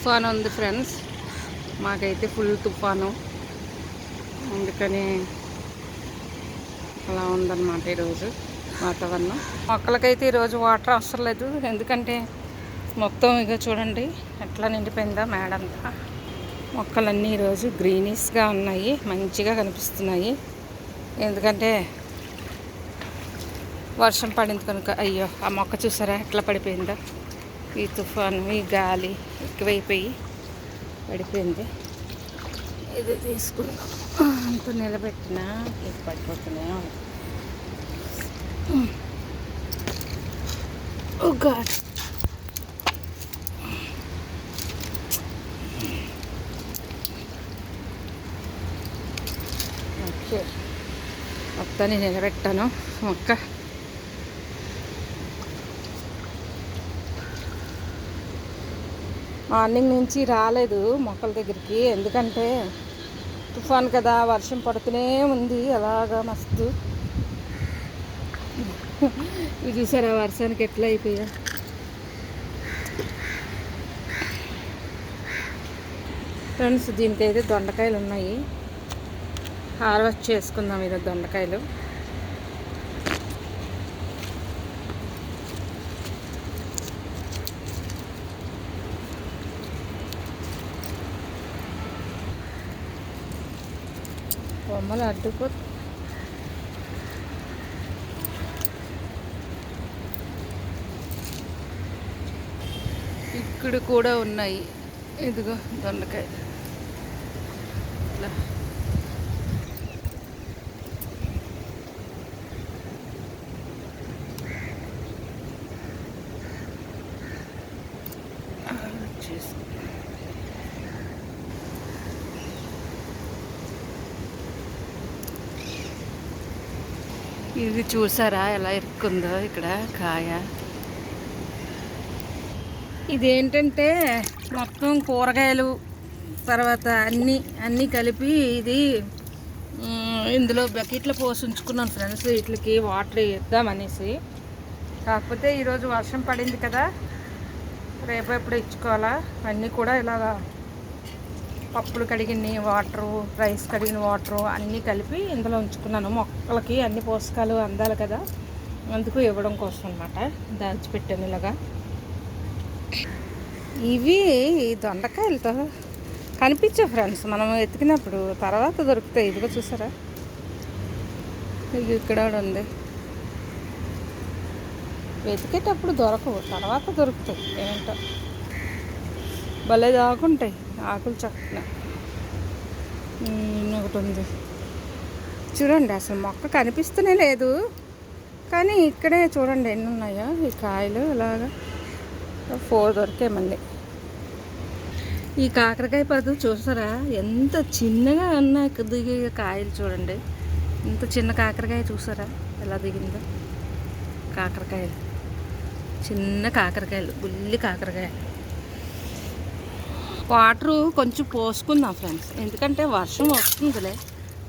తుఫాను ఉంది ఫ్రెండ్స్. మాకైతే ఫుల్ తుఫాను, అందుకని అలా ఉందన్నమాట ఈరోజు వాతావరణం. మొక్కలకైతే ఈరోజు వాటర్ అవసరం లేదు, ఎందుకంటే మొత్తం ఇక చూడండి ఎట్లా నిండిపోయిందా మేడంతా. మొక్కలన్నీ ఈరోజు గ్రీనిష్గా ఉన్నాయి, మంచిగా కనిపిస్తున్నాయి. ఎందుకంటే వర్షం పడింది కనుక. అయ్యో, ఆ మొక్క చూసారా ఎట్లా పడిపోయిందో. ఈ తుఫాను, ఈ గాలి ఎక్కువైపోయి పడిపోయింది. ఇది తీసుకుందాం. అంత నిలబెట్టినా ఇది పడిపోతున్నాయో. ఓ గాడ్, ఓకే, మొత్తాన్ని నిలబెట్టాను మొక్క. మార్నింగ్ నుంచి రాలేదు మొక్కల దగ్గరికి, ఎందుకంటే తుఫాన్ కదా, వర్షం పడుతూనే ఉంది అలాగా మస్తు. ఇది చూసారా వర్షానికి ఎట్లా అయిపోయా. ఫ్రెండ్స్, దీనికైతే దొండకాయలు ఉన్నాయి, హార్వెస్ట్ చేసుకుందాం ఈరోజు దొండకాయలు. బొమ్మలు అడ్డుకో. ఇక్కడ కూడా ఉన్నాయి, ఇదిగో దొండకాయ. ఇట్లా ఇది చూసారా ఎలా ఇరుక్కుందో ఇక్కడ కాయ. ఇదేంటంటే మొత్తం కూరగాయలు తర్వాత అన్నీ కలిపి ఇది ఇందులో బకెట్లో పోసి ఉంచుకున్నాను ఫ్రెండ్స్, వీటికి వాటర్ ఇద్దామనేసి. కాకపోతే ఈరోజు వర్షం పడింది కదా, రేపు ఎప్పుడు ఇచ్చుకోవాలా. అన్నీ కూడా ఇలాగా పప్పులు కడిగిన వాటరు, రైస్ కడిగిన వాటరు అన్నీ కలిపి ఇందులో ఉంచుకున్నాను. మొక్కలకి అన్ని పోషకాలు అందాలి కదా, అందుకు ఇవ్వడం కోసం అన్నమాట దాచిపెట్టాను ఇలాగా. ఇవి దొండకాయలతో కనిపించాయి ఫ్రెండ్స్, మనం ఎతికినప్పుడు తర్వాత దొరుకుతాయి. ఇదిగో చూసారా, ఇది ఇక్కడ కూడా ఉంది. వెతికేటప్పుడు దొరకవు, తర్వాత దొరుకుతాయి. ఏంటో భలే దాకుంటాయి ఆకులు చక్కగా. ఒకటి ఉంది చూడండి, అసలు మొక్క కనిపిస్తూనే లేదు, కానీ ఇక్కడే చూడండి ఎన్ని ఉన్నాయో ఈ కాయలు. ఇలాగా 4 దొరికాయి మళ్ళీ. ఈ కాకరకాయ పదు చూసారా ఎంత చిన్నగా ఉన్నాయి, దిగే కాయలు చూడండి. ఇంత చిన్న కాకరకాయ చూసారా ఎలా దిగిందో. కాకరకాయలు, చిన్న కాకరకాయలు, బుల్లి కాకరకాయలు. వాటరు కొంచెం పోసుకుందాం ఫ్రెండ్స్, ఎందుకంటే వర్షం వస్తుందిలే.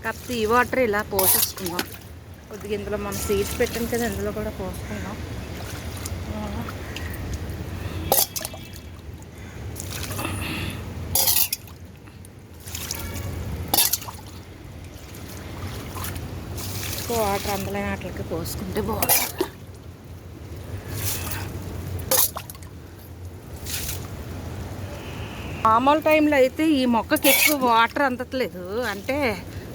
కాకపోతే ఈ వాటర్ ఇలా పోసేసుకుందాం కొద్దిగా. ఇందులో మనం సీడ్స్ పెట్టాం కదా, ఇందులో కూడా పోసుకుందాం. వాటర్ అందులో వాటికి పోసుకుంటే బాగుంటుంది. మామూలు టైంలో అయితే ఈ మొక్కకి ఎక్కువ వాటర్ అందట్లేదు, అంటే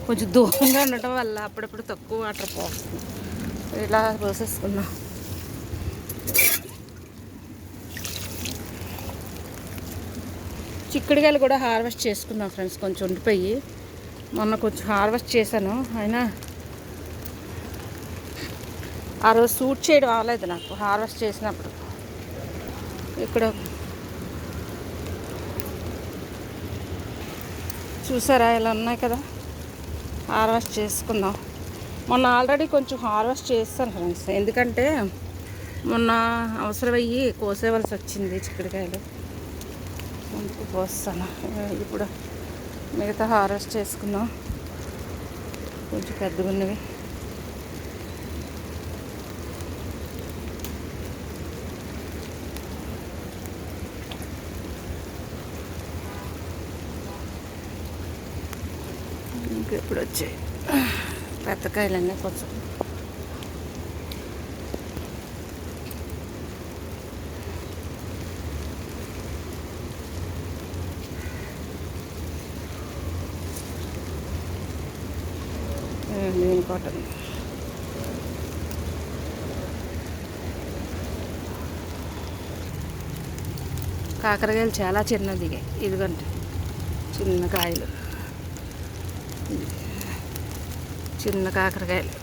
కొంచెం దూరంగా ఉండటం వల్ల అప్పుడప్పుడు తక్కువ వాటర్ పోస్తుంది. ఇలా పోసేసుకున్నాం. చిక్కుడుకాయలు కూడా హార్వెస్ట్ చేసుకున్నాం ఫ్రెండ్స్, కొంచెం ఉండిపోయి. మొన్న కొంచెం హార్వెస్ట్ చేశాను, అయినా ఆ రోజు సూట్ చేయడం అవ్వలేదు నాకు హార్వెస్ట్ చేసినప్పుడు. ఇక్కడ చూసారా ఇలా ఉన్నాయి కదా, హార్వెస్ట్ చేసుకుందాం. మొన్న ఆల్రెడీ కొంచెం హార్వెస్ట్ చేస్తాను ఫ్రెండ్స్, ఎందుకంటే మొన్న అవసరమయ్యి కోసేవలసి వచ్చింది చిక్కుడుకాయలు, అందుకు కోస్తాను. ఇప్పుడు మిగతా హార్వెస్ట్ చేసుకుందాం, కొంచెం పెద్దగా ఉన్నవి. ఇప్పుడు వచ్చాయి పెద్దకాయలన్నీ కొంచెం. దీని కాటన్ కాకరకాయలు చాలా చిన్నది, ఇదిగంటే చిన్న కాయలు, చిన్న కాకరకాయలు.